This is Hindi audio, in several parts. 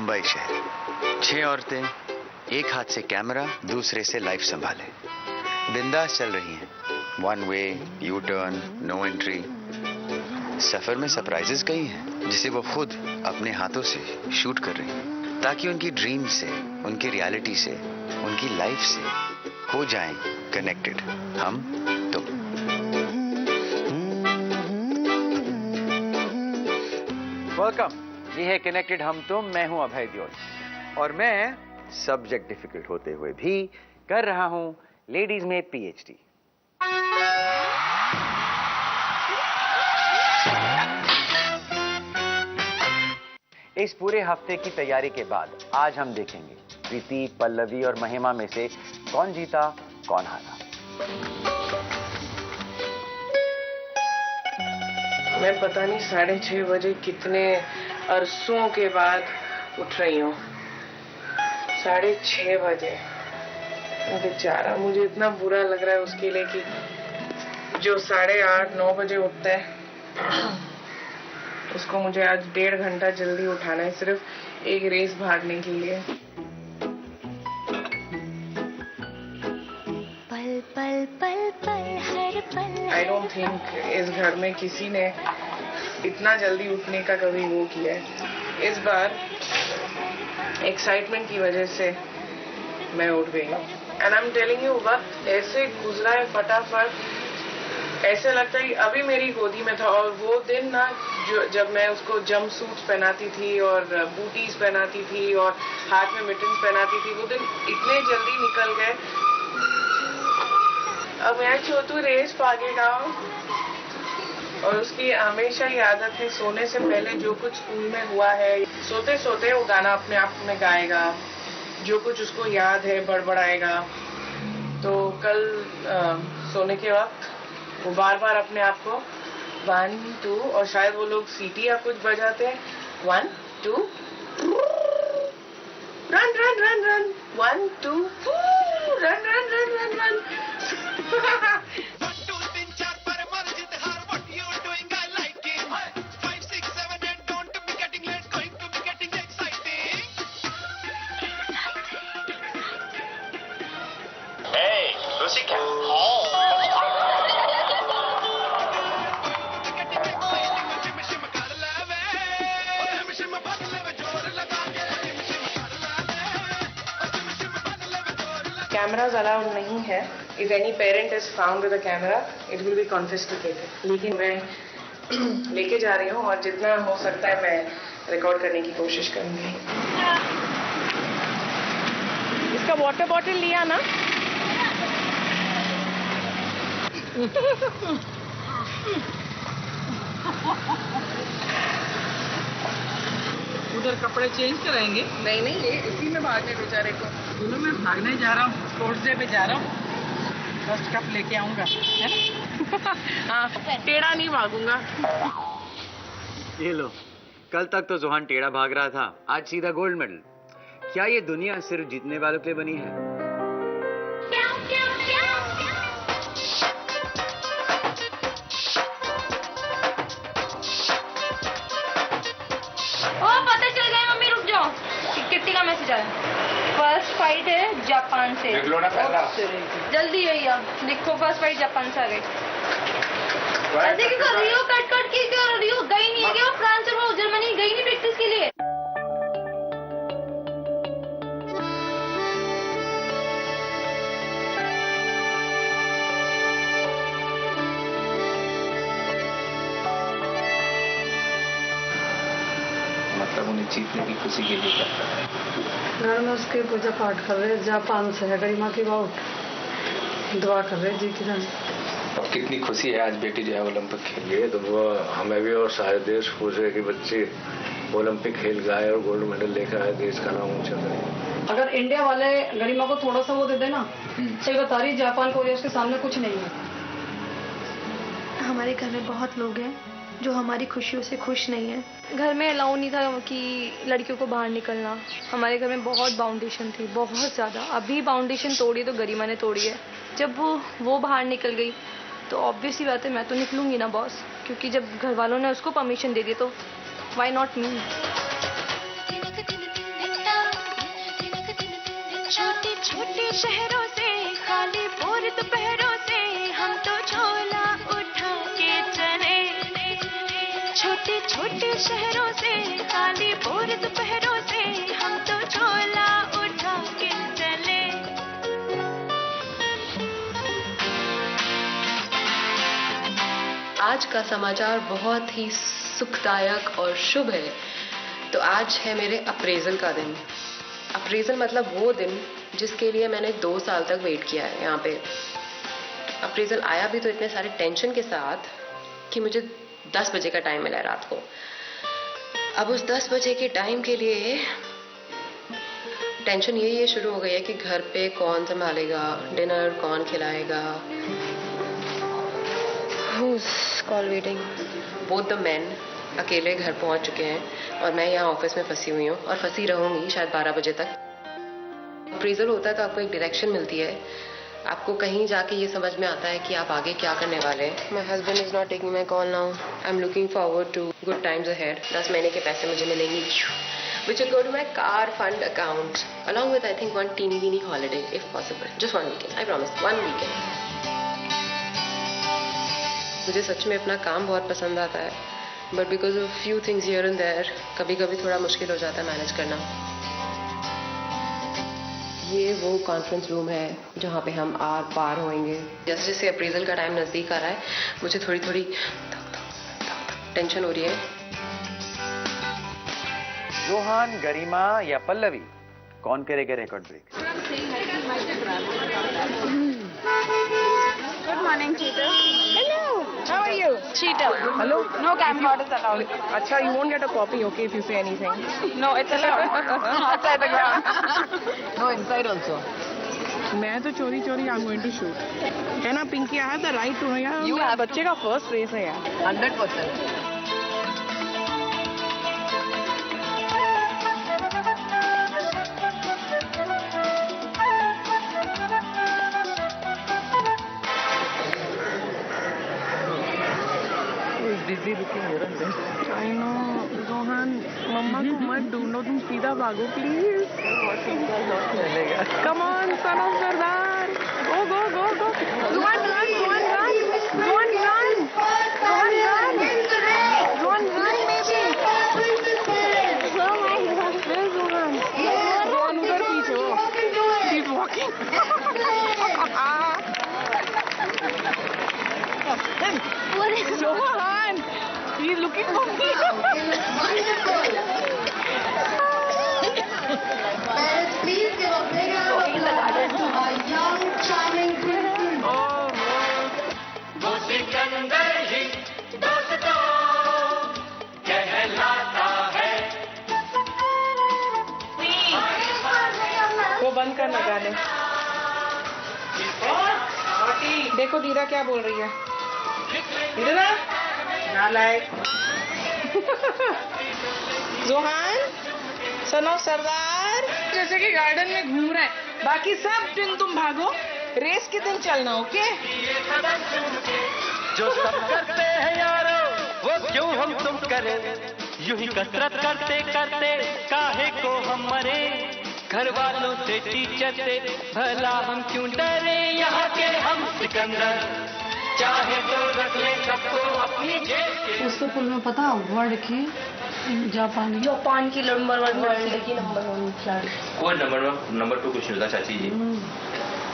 मुंबई शहर। 6 औरतें, एक हाथ से कैमरा, दूसरे से लाइफ संभाले, बिंदास चल रही हैं। One way, U turn, no entry. सफर में सरप्राइजेस कई हैं जिसे वो खुद अपने हाथों से शूट कर रही हैं, ताकि उनकी ड्रीम से, उनकी रियलिटी से, उनकी लाइफ से हो जाएं कनेक्टेड हम तुम। वेलकम, ये है कनेक्टेड हम तुम। मैं हूं अभय दियोल और मैं सब्जेक्ट डिफिकल्ट होते हुए भी कर रहा हूं लेडीज में पीएचडी। इस पूरे हफ्ते की तैयारी के बाद आज हम देखेंगे प्रीति, पल्लवी और महिमा में से कौन जीता, कौन हारा। मैं पता नहीं 6:30 बजे कितने अरसों के बाद उठ रही हूँ। 6:30 बजे। बेचारा, मुझे इतना बुरा लग रहा है उसके लिए कि जो 8:30-9 बजे उठता है, उसको मुझे आज 1.5 घंटा जल्दी उठाना है सिर्फ एक रेस भागने के लिए। पल पल पल पल हर पल। आई डोंट थिंक इस घर में किसी ने इतना जल्दी उठने का कभी वो किया है। इस बार एक्साइटमेंट की वजह से मैं उठ गई हूँ। And I am telling you, वक्त ऐसे गुजरा है फटाफट, ऐसे लगता है कि अभी मेरी गोदी में था। और वो दिन ना, जब मैं उसको जंप सूट्स पहनाती थी और बूटीज पहनाती थी और हाथ में मिटन्स पहनाती थी, वो दिन इतने जल्दी निकल गए। अब मैं छोटू रेस भागेगा और उसकी हमेशा ही आदत है सोने से पहले जो कुछ स्कूल में हुआ है, सोते सोते वो गाना अपने आप में गाएगा, जो कुछ उसको याद है बड़बड़ाएगा। तो कल सोने के वक्त वो बार बार अपने आप को 1 2 और शायद वो लोग सीटी या कुछ बजाते हैं, 1 2 run run run run, 1 2 run run run run run. Cameras allowed नहीं है। If any parent is found with a camera, it will be confiscated. लेकिन मैं लेके जा रही हूँ और जितना हो सकता है मैं रिकॉर्ड करने की कोशिश करूंगी। इसका वाटर बॉटल लिया ना? उधर कपड़े चेंज कराएंगे? नहीं नहीं, ये इसी में भागने बेचारे को। दोनों में भागने जा रहा हूँ, स्पोर्ट्स डे पे जा रहा हूँ। फर्स्ट कप लेके आऊंगा, है ना? हाँ, टेढ़ा नहीं भागूंगा। ये लो, कल तक तो जोहान टेढ़ा भाग रहा था, आज सीधा गोल्ड मेडल। क्या ये दुनिया सिर्फ जीतने वालों के लिए बनी है? पता चल गया मम्मी, रुक जाओ, किट्टी का मैसेज आया। फर्स्ट फाइट है जापान से। देख लो ना पहला। जल्दी भैया देखो, फर्स्ट फाइट जापान से आ गई। ऐसे क्यों कर रही हो? कट कट के क्यों कर रही हो? गई नहीं है क्या वो? फ्रांस और वो जर्मनी गई नहीं प्रैक्टिस के लिए? मतलब उन्हें जीतने की खुशी के लिए करता है। घर में उसके पूजा पाठ कर रहे, जापान से है, गरिमा की बाउट दुआ कर रहे, जीत जाए। अब कितनी खुशी है आज बेटी जो है ओलंपिक खेल गई। तो वो हमें भी और सारे देश पूछ रहे कि बच्चे ओलंपिक खेल के आए और गोल्ड मेडल लेकर आए, देश का नाम ऊंचा करे। अगर इंडिया वाले गरिमा को थोड़ा सा वो दे देना, सही बता रही, जापान कोरिया उसके सामने कुछ नहीं है। हमारे घर में बहुत लोग हैं जो हमारी खुशियों से खुश नहीं है। घर में अलाउ नहीं था कि लड़कियों को बाहर निकलना। हमारे घर में बहुत बाउंडेशन थी, बहुत ज़्यादा। अभी बाउंडेशन तोड़ी तो गरिमा ने तोड़ी है। जब वो बाहर निकल गई तो ऑब्वियसली बात है मैं तो निकलूंगी ना बॉस, क्योंकि जब घर वालों ने उसको परमिशन दे दी तो व्हाई नॉट मी। छोटे छोटे शहरों से खाली बोर दोपहरों से हम तो झोला उठा के चले। छोटे छोटे शहरों से खाली बोर दोपहरों से हम तो झोला उठा के चले। आज का समाचार बहुत ही सुखदायक और शुभ है। तो आज है मेरे अप्रेजल का दिन। अप्रेजल मतलब वो दिन जिसके लिए मैंने 2 साल तक वेट किया है यहाँ पे। अप्रेजल आया भी तो इतने सारे टेंशन के साथ कि मुझे 10 बजे का टाइम मिला है रात को। अब उस 10 बजे के टाइम के लिए टेंशन ये शुरू हो गई है कि घर पे कौन संभालेगा, डिनर कौन खिलाएगा। Who's call waiting? Both the men अकेले घर पहुंच चुके हैं और मैं यहाँ ऑफिस में फंसी हुई हूँ और फंसी रहूंगी शायद 12 बजे तक। अप्रेजल होता है तो आपको एक डायरेक्शन मिलती है, आपको कहीं जाके ये समझ में आता है कि आप आगे क्या करने वाले हैं। My husband is not taking my call now. I am looking forward to good times ahead. 10 महीने के पैसे मुझे मिलेंगे which will go to my car fund account along with I think one teeny holiday if possible. Just one weekend. I promise. One weekend. मुझे सच में अपना काम बहुत पसंद आता है, but because of few things here and there कभी कभी थोड़ा मुश्किल हो जाता है मैनेज करना। ये वो कॉन्फ्रेंस रूम है जहाँ पे हम आर पार होंगे। जैसे जैसे अप्रेजल का टाइम नज़दीक आ रहा है मुझे थोड़ी थोड़ी टेंशन हो रही है। रोहान, गरिमा या पल्लवी, कौन करेगा record break? Good morning, Cheetah. Hello. How are you? Cheetah. Hello. No camcorders allowed. Acha, you won't get a copy, okay, if you say anything. No, it's allowed. Outside the ground. No, inside also. मैं तो चोरी चोरी I'm going to shoot. है ना Pinky, I have the right to know यार। You have बच्चे का फर्स्ट रेस है यार। 100%. Busy looking here and there. I know, Rohan, मम्मा को मत ढूंढो, तुम सीधा भागो please. Come on, son of Sardar. Go, go, go, go. Go on, run, go on, run. Go on, run. Go on, run. Go on, run, baby. Oh my God. Where's Rohan? Rohan उधर पीछे हो. He's walking. Rohan, he's looking for me. Please give a big round to our young, charming Prince. वो सिकंदर ही दोस्तों कहलाता है। वो बंद करना गाने। देखो दीरा क्या बोल रही है। इधर आ, नालायक। जोहान, सन ऑफ सरदार, जैसे कि गार्डन में घूम रहा है। बाकी सब दिन तुम भागो, रेस के दिन चलना, ओके? जो सब करते हैं यारो, वो क्यों हम तुम करें? यूं ही कसरत करते करते काहे को हम मरे? घर वालों से, टीचर से, भला हम क्यों डरे? यहाँ के हम सिकंदर, चाहे तो रख ले सबको अपनी जेब के। उसके पुल में पता वर्ल्ड की जापान की नंबर 1 वर्ल्ड की नंबर 1 खिलाड़ी। कोई नंबर 2 कुछ नहीं होता चाची जी।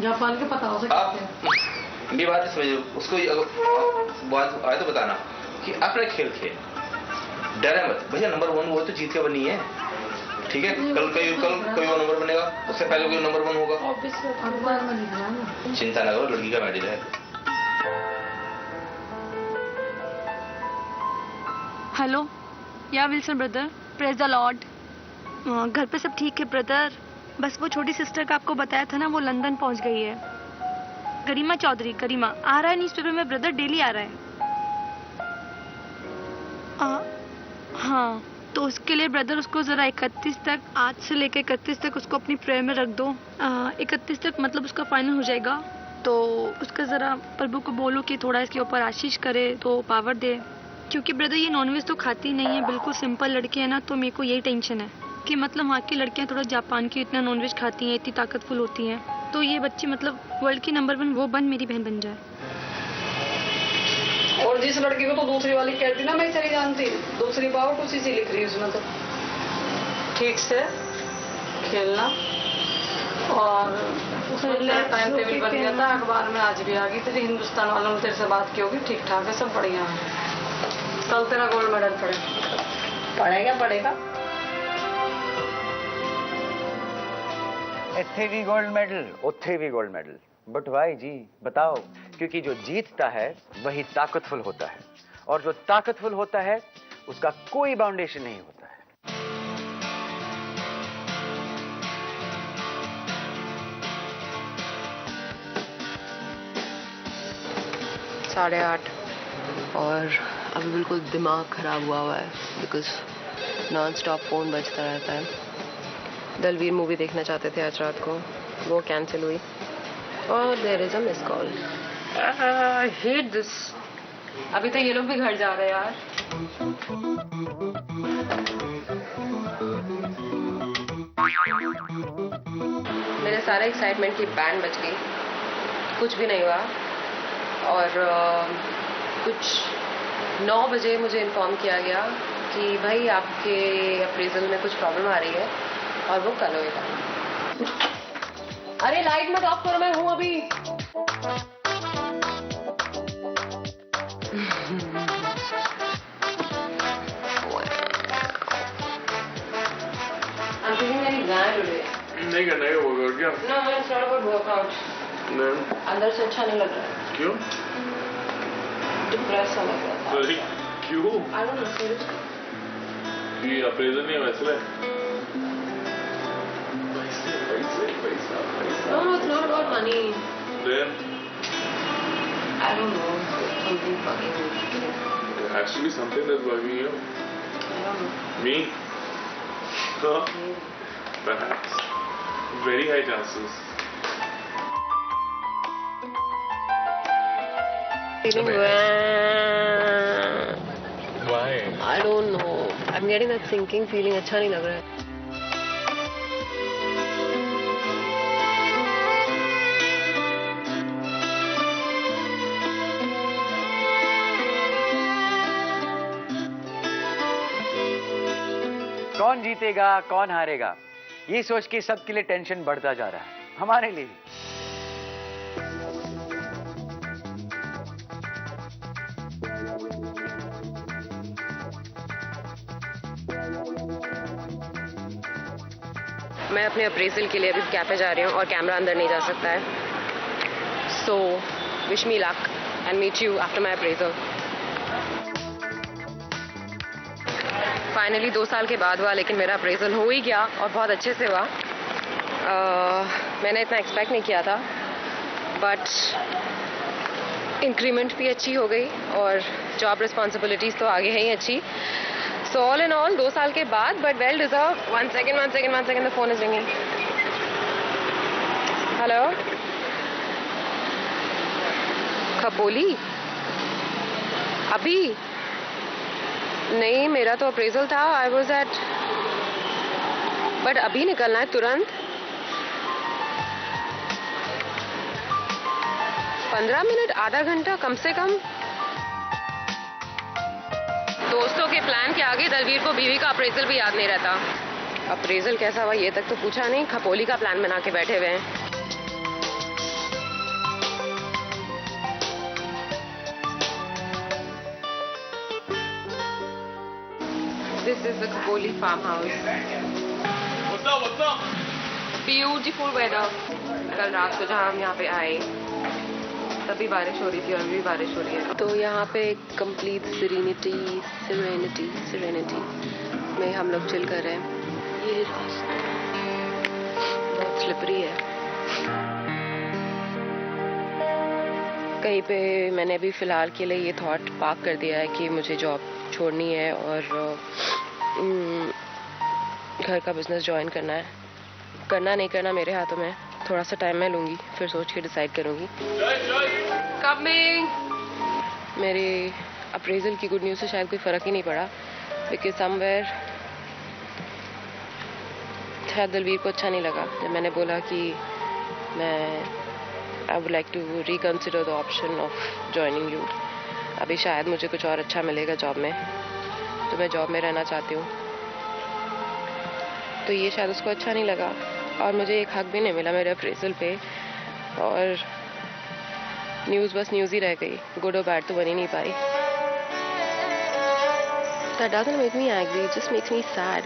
जापान के पता हो सकता आप ये बात समझो, उसको बात आए तो बताना कि अपना खेल खेल, डरे मत भैया। नंबर 1 वो तो जीत के बनी है, ठीक है? कल कोई वो नंबर बनेगा, उससे पहले कोई नंबर 1 होगा। चिंता ना करो, लड़की का मेडल है। हेलो, या Wilson brother, praise the Lord. घर पे सब ठीक है ब्रदर, बस वो छोटी सिस्टर का आपको बताया था ना, वो लंदन पहुंच गई है। गरिमा चौधरी, गरिमा आ रहा है न्यूज़पेपर में ब्रदर, डेली आ रहा है। हाँ, तो उसके लिए ब्रदर उसको ज़रा 31 तक, आज से लेकर 31 तक उसको अपनी प्रेयर में रख दो। 31 तक मतलब उसका फाइनल हो जाएगा, तो उसका ज़रा प्रभु को बोलो कि थोड़ा इसके ऊपर आशीष करे तो पावर दे, क्योंकि ब्रदर ये नॉनवेज तो खाती नहीं है, बिल्कुल सिंपल लड़की है ना, तो मेरे को यही टेंशन है कि मतलब वहाँ की लड़कियाँ थोड़ा जापान की इतना नॉनवेज खाती हैं, इतनी ताकतफुल होती हैं, तो ये बच्ची मतलब वर्ल्ड की नंबर 1 वो मेरी बहन बन जाए। और जिस लड़की को तो दूसरी वाली कहती ना मैं चली जानती, दूसरी बात उसी से लिख रही है उसमें तो ठीक से खेलना। और टाइम टेबल बन गया था, अखबार में आज भी आ गई तेरी हिंदुस्तान वालों ने तेरे से बात की होगी, ठीक ठाक है, सब बढ़िया है, कल तेरा गोल्ड मेडल पड़ेगा। ਇੱਥੇ भी गोल्ड मेडल, ਉੱਥੇ भी गोल्ड मेडल। बट वाई जी बताओ? क्योंकि जो जीतता है वही ताकतफुल होता है, और जो ताकतफुल होता है उसका कोई बाउंडेशन नहीं होता है। 8:30 और अभी बिल्कुल दिमाग खराब हुआ है बिकॉज नॉन स्टॉप फ़ोन बजता रहता है। दलवीर मूवी देखना चाहते थे आज रात को, वो कैंसिल हुई, और there is a miss call. I hate this. अभी तो ये लोग भी घर जा रहे हैं यार। मेरे सारे एक्साइटमेंट की बैंड बज गई, कुछ भी नहीं हुआ। और कुछ 9 बजे मुझे इन्फॉर्म किया गया कि भाई आपके अप्रेजल में कुछ प्रॉब्लम आ रही है और वो कल होगा। अरे लाइट मत ऑफ करो, मैं हूं अभी। I'm feeling very bad today. नहीं करना है वर्कआउट क्या? No, it's not about workout. अंदर से अच्छा नहीं लग रहा है। क्यों? डिप्रेस सा लग रहा है। क्यों? I don't know, seriously. ये अप्रेजल नहीं है वैसे। No, it's not about money. Then? I don't know. Something fucking. There has to be something that's bugging you. I don't know. Me? Huh? Perhaps. Very high chances. Feeling Why? I don't know. I'm getting that sinking feeling. अच्छा नहीं लग रहा है। कौन जीतेगा कौन हारेगा ये सोच के सबके लिए टेंशन बढ़ता जा रहा है, हमारे लिए। मैं अपने अप्रेजल के लिए अभी कैफे जा रही हूँ और कैमरा अंदर नहीं जा सकता है। So wish me luck and meet you after my appraisal. Finally 2 साल के बाद हुआ, लेकिन मेरा अप्रेजल हो ही गया और बहुत अच्छे से हुआ। मैंने इतना एक्सपेक्ट नहीं किया था, बट इंक्रीमेंट भी अच्छी हो गई और जॉब रिस्पॉन्सिबिलिटीज़ तो आगे है ही अच्छी। सो ऑल इन ऑल 2 साल के बाद, but well deserve. One second, the phone is ringing. Hello, Khopoli? अभी नहीं, मेरा तो अप्रेजल था। आई वॉज एट, बट अभी निकलना है तुरंत। 15 मिनट, आधा घंटा कम से कम। दोस्तों के प्लान के आगे दलवीर को बीवी का अप्रेजल भी याद नहीं रहता। अप्रेजल कैसा हुआ ये तक तो पूछा नहीं, खपोली का प्लान बना के बैठे हुए हैं। This is the Khopoli farmhouse. What's up? Beautiful weather. कल रात को जहाँ हम यहाँ पे आए तभी बारिश हो रही थी और अभी भी बारिश हो रही है। तो यहाँ पे कंप्लीट सेरेनिटी में हम लोग चिल कर रहे हैं। ये रास्ता बहुत स्लिपरी है। कहीं पे मैंने अभी फ़िलहाल के लिए ये थॉट पार्क कर दिया है कि मुझे जॉब छोड़नी है और घर का बिजनेस ज्वाइन करना है। करना नहीं करना मेरे हाथों में, थोड़ा सा टाइम मैं लूँगी, फिर सोच के डिसाइड करूँगी। कमिंग। मेरे अप्रेजल की गुड न्यूज़ से शायद कोई फ़र्क ही नहीं पड़ा, बिकॉज समवेयर शायद दलवीर को अच्छा नहीं लगा जब मैंने बोला कि मैं I would like to reconsider the option of joining you. अभी शायद मुझे कुछ और अच्छा मिलेगा जॉब में, तो मैं जॉब में रहना चाहती हूँ। तो ये शायद उसको अच्छा नहीं लगा और मुझे एक हक भी नहीं मिला मेरे अप्रेजल पे, और न्यूज़ बस न्यूज़ ही रह गई, गुड और बैड तो बन ही नहीं पाई। That doesn't make me angry, it just makes me sad.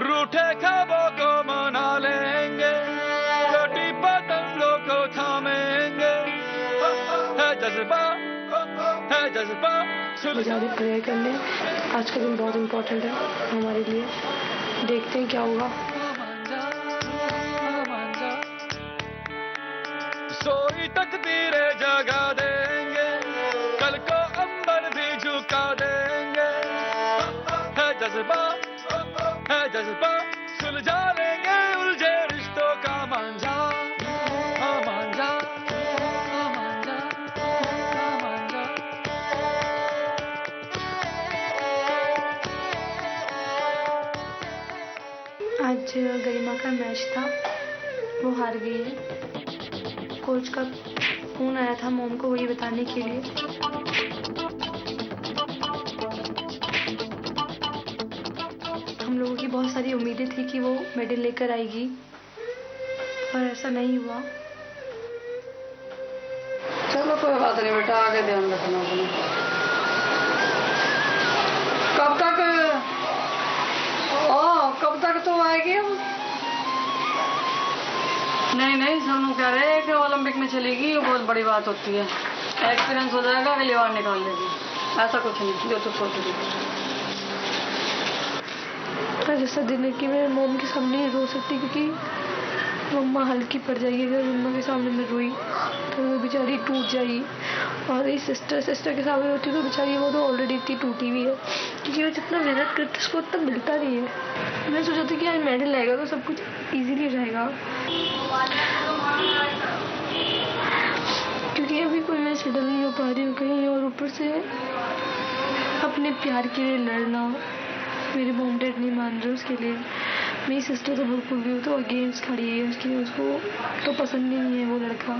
रूठे ख्वाबों को मना लेंगे, छोटी पतंगों को थामेंगे, है जज्बा ज़्यादा प्रेयर करने। आज का दिन बहुत इम्पोर्टेंट है हमारे लिए, देखते हैं क्या होगा। सोई तकदीरें जगा देंगे, कल को अंबर भी झुका देंगे, है जज्बा सुलझा लेंगे उलझे रिश्तों का मांझा, मांझा, मांझा, मांझा। आज गरिमा का मैच था, वो हार गई है। कोच का फोन आया था मॉम को वही बताने के लिए। हम लोगों की बहुत सारी उम्मीदें थी कि वो मेडल लेकर आएगी, पर ऐसा नहीं हुआ। चलो कोई बात नहीं बेटा, आगे ध्यान रखना अपना। कब तक तो आएगी हम? नहीं सोनू कह रहे हैं कि ओलंपिक में चलेगी, वो बहुत बड़ी बात होती है। एक्सपीरियंस हो जाएगा, अगली बार निकाल लेगी। ऐसा कुछ नहीं जो तू सोच रही था। जैसा दिन है कि मैं मॉम के सामने नहीं रो सकती, क्योंकि मम्मा हल्की पड़ जाएगी। अगर मम्मा के सामने मैं रोई तो वो बेचारी टूट जाएगी, और ये सिस्टर के सामने रोती तो बेचारी वो तो ऑलरेडी इतनी टूटी हुई है, क्योंकि वो जितना मेहनत करती है उसको उतना मिलता नहीं है। मैं सोचा था कि आज मेडल आएगा तो सब कुछ इजीली रहेगा, क्योंकि अभी कोई मैं सेटल नहीं हो पा रही हूँ कहीं, और ऊपर से अपने प्यार के लिए लड़ना, मेरे मॉम डैड नहीं मान रहे उसके लिए। मेरी सिस्टर तो बिल्कुल भी, वो तो अगेंस्ट खड़ी है उसके, उसको तो पसंद ही नहीं है वो लड़का।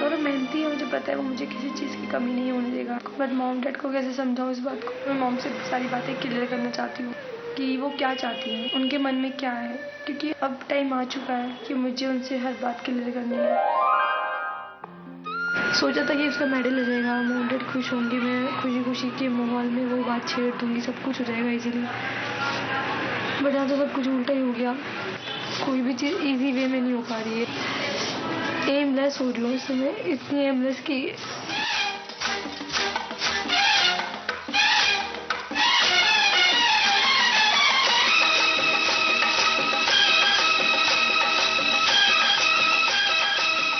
और मेहनती है, मुझे पता है वो मुझे किसी चीज़ की कमी नहीं होने देगा। बट मॉम डैड को कैसे समझाऊँ इस बात को? मैं मॉम से सारी बातें क्लियर करना चाहती हूँ कि वो क्या चाहती हैं, उनके मन में क्या है, क्योंकि अब टाइम आ चुका है कि मुझे उनसे हर बात क्लियर करनी है। सोचा था कि उसका मेडल हो जाएगा, मॉम डैड खुश होंगे, मैं खुशी खुशी के माहौल में वो बात छेड़ दूंगी, सब कुछ हो जाएगा इजीली। बट यहाँ तो सब कुछ उल्टा ही हो गया, कोई भी चीज़ इजी वे में नहीं हो पा रही है। एमलेस हो रही हूँ इस समय, इतनी एमलेस की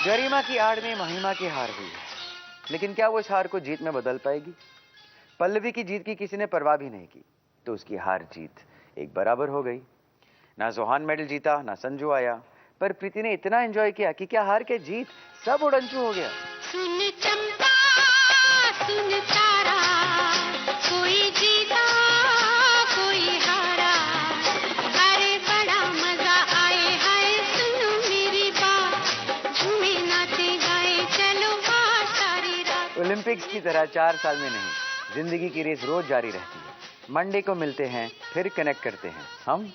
गरिमा की आड़ में महिमा की हार हुई है, लेकिन क्या वो इस हार को जीत में बदल पाएगी? पल्लवी की जीत की किसी ने परवाह भी नहीं की, तो उसकी हार जीत एक बराबर हो गई। ना जोहान मेडल जीता, ना संजू आया, पर प्रीति ने इतना एंजॉय किया कि क्या हार के जीत सब उड़नचू हो गया। सुन चंपा सुन तारा, कोई जीता कोई हारा, अरे बड़ा मजा आए हाय, सुनो मेरी बात, झूमे नाचे गाए चलो आज सारी रात। ओलंपिक्स की तरह 4 साल में नहीं, जिंदगी की रेस रोज जारी रहती है। मंडे को मिलते हैं, फिर कनेक्ट करते हैं हम